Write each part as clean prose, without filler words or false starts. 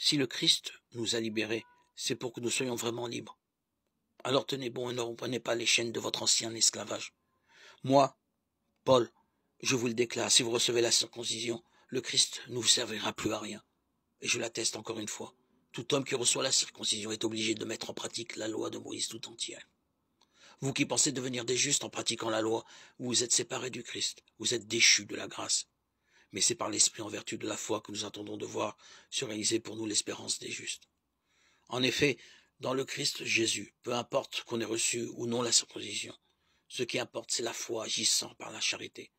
Si le Christ nous a libérés, c'est pour que nous soyons vraiment libres. Alors tenez bon et ne reprenez pas les chaînes de votre ancien esclavage. Moi, Paul, je vous le déclare, si vous recevez la circoncision, le Christ ne vous servira plus à rien. Et je l'atteste encore une fois. Tout homme qui reçoit la circoncision est obligé de mettre en pratique la loi de Moïse tout entière. Vous qui pensez devenir des justes en pratiquant la loi, vous vous êtes séparés du Christ, vous êtes déchus de la grâce. Mais c'est par l'Esprit en vertu de la foi que nous attendons de voir se réaliser pour nous l'espérance des justes. En effet, dans le Christ Jésus, peu importe qu'on ait reçu ou non la circoncision, ce qui importe, c'est la foi agissant par la charité.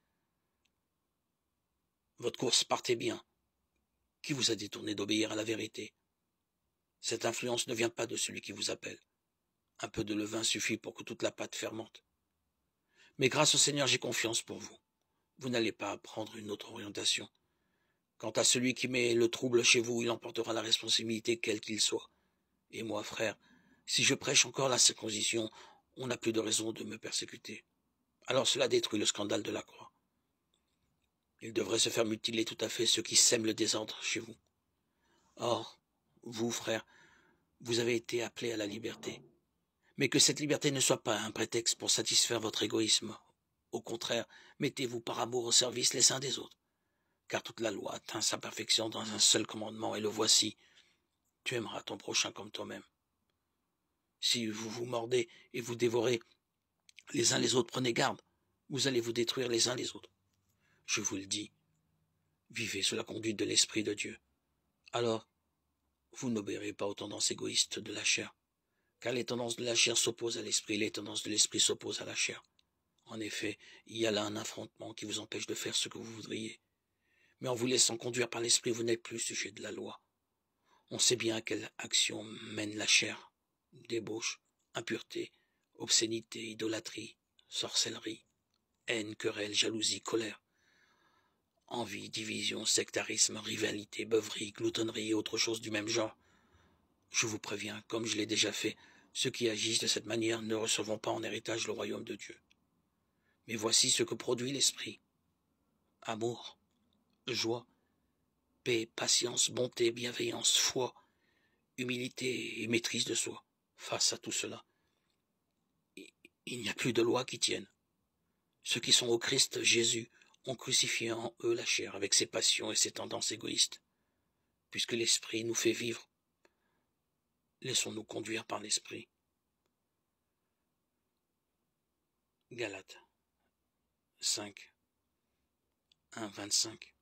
Votre course partait bien. Qui vous a détourné d'obéir à la vérité? Cette influence ne vient pas de celui qui vous appelle. Un peu de levain suffit pour que toute la pâte fermente. Mais grâce au Seigneur, j'ai confiance pour vous. Vous n'allez pas prendre une autre orientation. Quant à celui qui met le trouble chez vous, il emportera la responsabilité quel qu'il soit. Et moi, frère, si je prêche encore la circoncision, on n'a plus de raison de me persécuter. Alors cela détruit le scandale de la croix. Il devrait se faire mutiler tout à fait ceux qui sèment le désordre chez vous. Or, vous, frère, vous avez été appelés à la liberté. Mais que cette liberté ne soit pas un prétexte pour satisfaire votre égoïsme. Au contraire, mettez-vous par amour au service les uns des autres. Car toute la loi atteint sa perfection dans un seul commandement, et le voici. Tu aimeras ton prochain comme toi-même. Si vous vous mordez et vous dévorez les uns les autres, prenez garde. Vous allez vous détruire les uns les autres. Je vous le dis, vivez sous la conduite de l'Esprit de Dieu. Alors, vous n'obéirez pas aux tendances égoïstes de la chair. Car les tendances de la chair s'opposent à l'esprit, les tendances de l'esprit s'opposent à la chair. En effet, il y a là un affrontement qui vous empêche de faire ce que vous voudriez. Mais en vous laissant conduire par l'esprit, vous n'êtes plus sujet de la loi. On sait bien à quelle action mène la chair. Débauche, impureté, obscénité, idolâtrie, sorcellerie, haine, querelle, jalousie, colère, envie, division, sectarisme, rivalité, beuverie, gloutonnerie et autres choses du même genre. Je vous préviens, comme je l'ai déjà fait, ceux qui agissent de cette manière ne recevront pas en héritage le royaume de Dieu. Mais voici ce que produit l'esprit. Amour, joie, paix, patience, bonté, bienveillance, foi, humilité et maîtrise de soi. Face à tout cela, il n'y a plus de loi qui tienne. Ceux qui sont au Christ Jésus ont crucifié en eux la chair avec ses passions et ses tendances égoïstes. Puisque l'esprit nous fait vivre, laissons-nous conduire par l'esprit. Galates 5, 1, 25.